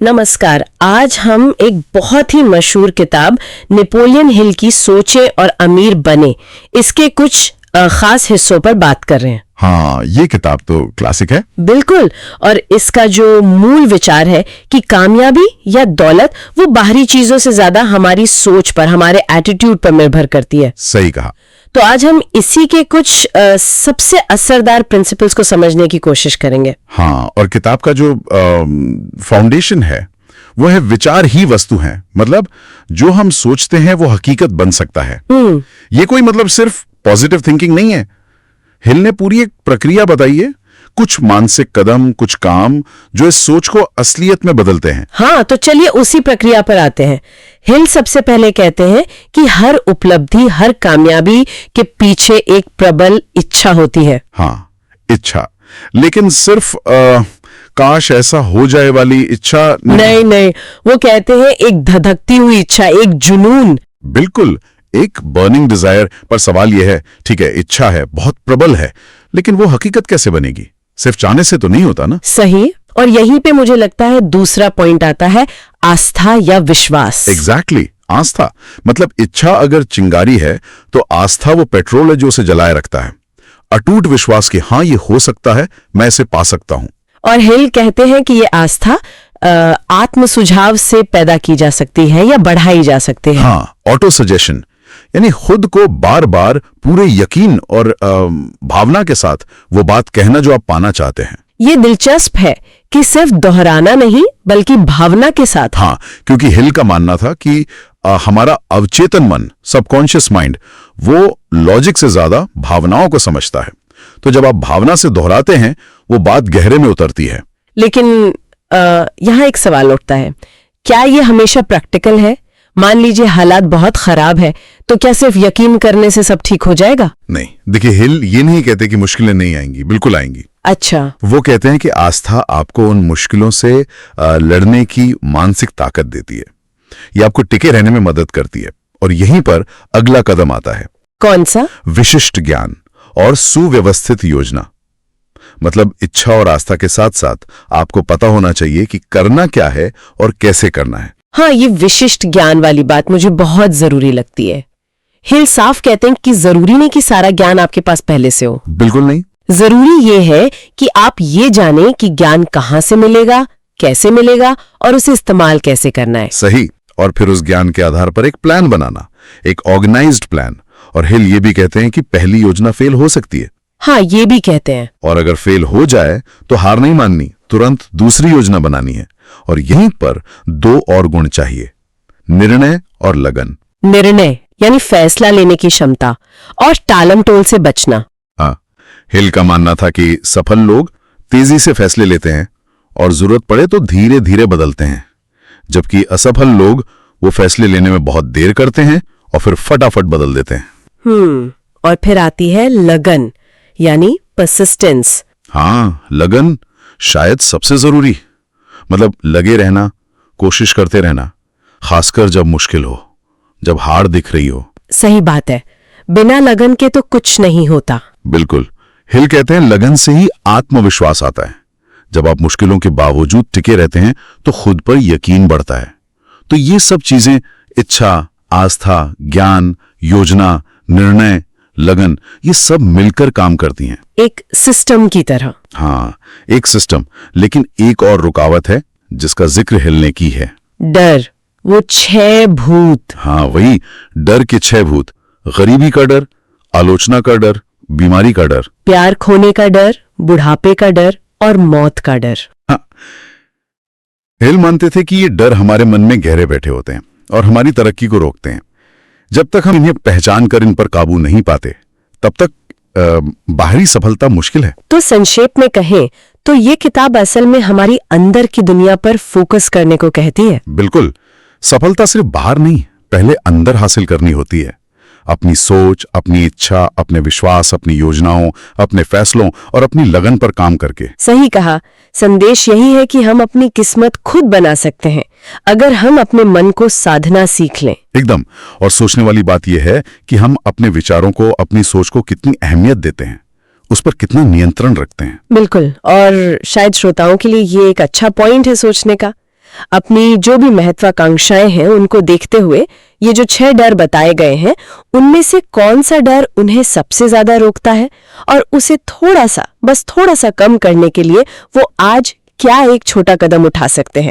नमस्कार। आज हम एक बहुत ही मशहूर किताब नेपोलियन हिल की सोचें और अमीर बने इसके कुछ खास हिस्सों पर बात कर रहे हैं। हाँ, ये किताब तो क्लासिक है। बिल्कुल। और इसका जो मूल विचार है कि कामयाबी या दौलत वो बाहरी चीजों से ज्यादा हमारी सोच पर, हमारे एटीट्यूड पर निर्भर करती है। सही कहा। तो आज हम इसी के कुछ सबसे असरदार प्रिंसिपल्स को समझने की कोशिश करेंगे। हाँ, और किताब का जो फाउंडेशन है वो है विचार ही वस्तु है। मतलब जो हम सोचते हैं वो हकीकत बन सकता है। ये कोई मतलब सिर्फ पॉजिटिव थिंकिंग नहीं है। हिल ने पूरी एक प्रक्रिया बताई है, कुछ मानसिक कदम, कुछ काम जो इस सोच को असलियत में बदलते हैं। हाँ, तो चलिए उसी प्रक्रिया पर आते हैं। हिल सबसे पहले कहते हैं कि हर उपलब्धि, हर कामयाबी के पीछे एक प्रबल इच्छा होती है। हाँ, इच्छा, लेकिन सिर्फ काश ऐसा हो जाए वाली इच्छा नहीं, वो कहते हैं एक धधकती हुई इच्छा, एक जुनून। बिल्कुल, एक बर्निंग डिजायर। पर सवाल यह है, ठीक है, इच्छा है, बहुत प्रबल है, लेकिन वो हकीकत कैसे बनेगी? सिर्फ चाहने से तो नहीं होता ना। सही। और यहीं पे मुझे लगता है दूसरा पॉइंट आता है, आस्था या विश्वास। एग्जैक्टली, आस्था। मतलब इच्छा अगर चिंगारी है तो आस्था वो पेट्रोल है जो उसे जलाए रखता है। अटूट विश्वास कि हाँ, ये हो सकता है, मैं इसे पा सकता हूं। और हिल कहते हैं कि ये आस्था आत्म सुझाव से पैदा की जा सकती है या बढ़ाई जा सकती है। हाँ, ऑटो सजेशन, यानी खुद को बार बार पूरे यकीन और भावना के साथ वो बात कहना जो आप पाना चाहते हैं। ये दिलचस्प है कि सिर्फ दोहराना नहीं बल्कि भावना के साथ। हाँ, क्योंकि हिल का मानना था कि हमारा अवचेतन मन, सबकॉन्शियस माइंड, वो लॉजिक से ज्यादा भावनाओं को समझता है। तो जब आप भावना से दोहराते हैं वो बात गहरे में उतरती है। लेकिन यहाँ एक सवाल उठता है, क्या ये हमेशा प्रैक्टिकल है? मान लीजिए हालात बहुत खराब है, तो क्या सिर्फ यकीन करने से सब ठीक हो जाएगा? नहीं, देखिए, हिल ये नहीं कहते कि मुश्किलें नहीं आएंगी, बिल्कुल आएंगी। अच्छा। वो कहते हैं कि आस्था आपको उन मुश्किलों से लड़ने की मानसिक ताकत देती है। ये आपको टिके रहने में मदद करती है। और यहीं पर अगला कदम आता है। कौन सा? विशिष्ट ज्ञान और सुव्यवस्थित योजना। मतलब इच्छा और आस्था के साथ साथ आपको पता होना चाहिए कि करना क्या है और कैसे करना है। हाँ, ये विशिष्ट ज्ञान वाली बात मुझे बहुत जरूरी लगती है। हिल साफ कहते हैं कि जरूरी नहीं कि सारा ज्ञान आपके पास पहले से हो। बिल्कुल नहीं। जरूरी ये है कि आप ये जाने कि ज्ञान कहाँ से मिलेगा, कैसे मिलेगा और उसे इस्तेमाल कैसे करना है। सही। और फिर उस ज्ञान के आधार पर एक प्लान बनाना, एक ऑर्गेनाइज्ड प्लान। और हिल ये भी कहते हैं कि पहली योजना फेल हो सकती है। हाँ, ये भी कहते हैं। और अगर फेल हो जाए तो हार नहीं माननी, तुरंत दूसरी योजना बनानी है। और यहीं पर दो और गुण चाहिए, निर्णय और लगन। निर्णय यानी फैसला लेने की क्षमता, और टालम टोल से बचना। हाँ, हिल का मानना था कि सफल लोग तेजी से फैसले लेते हैं और जरूरत पड़े तो धीरे धीरे बदलते हैं, जबकि असफल लोग वो फैसले लेने में बहुत देर करते हैं और फिर फटाफट बदल देते हैं। और फिर आती है लगन यानी परसिस्टेंस। हाँ, लगन शायद सबसे जरूरी। मतलब लगे रहना, कोशिश करते रहना, खासकर जब मुश्किल हो, जब हार दिख रही हो। सही बात है, बिना लगन के तो कुछ नहीं होता। बिल्कुल। हिल कहते हैं लगन से ही आत्मविश्वास आता है। जब आप मुश्किलों के बावजूद टिके रहते हैं तो खुद पर यकीन बढ़ता है। तो ये सब चीजें, इच्छा, आस्था, ज्ञान, योजना, निर्णय, लगन, ये सब मिलकर काम करती हैं, एक सिस्टम की तरह। हाँ, एक सिस्टम। लेकिन एक और रुकावट है जिसका जिक्र हिल ने की है, डर। वो 6 भूत। हाँ, वही डर के 6 भूत। गरीबी का डर, आलोचना का डर, बीमारी का डर, प्यार खोने का डर, बुढ़ापे का डर और मौत का डर। हाँ। हिल मानते थे कि ये डर हमारे मन में गहरे बैठे होते हैं और हमारी तरक्की को रोकते हैं। जब तक हम इन्हें पहचान कर इन पर काबू नहीं पाते तब तक बाहरी सफलता मुश्किल है। तो संक्षेप में कहें तो ये किताब असल में हमारी अंदर की दुनिया पर फोकस करने को कहती है। बिल्कुल। सफलता सिर्फ बाहर नहीं, पहले अंदर हासिल करनी होती है। अपनी सोच, अपनी इच्छा, अपने विश्वास, अपनी योजनाओं, अपने फैसलों और अपनी लगन पर काम करके। सही कहा। संदेश यही है कि हम अपनी किस्मत खुद बना सकते हैं अगर हम अपने मन को साधना सीख लें। एकदम। और सोचने वाली बात यह है कि हम अपने विचारों को, अपनी सोच को कितनी अहमियत देते हैं, उस पर कितना नियंत्रण रखते हैं। बिल्कुल। और शायद श्रोताओं के लिए ये एक अच्छा पॉइंट है सोचने का। अपनी जो भी महत्वाकांक्षाएं हैं उनको देखते हुए ये जो 6 डर बताए गए हैं उनमें से कौन सा डर उन्हें सबसे ज्यादा रोकता है और उसे थोड़ा सा, बस थोड़ा सा कम करने के लिए वो आज क्या एक छोटा कदम उठा सकते हैं।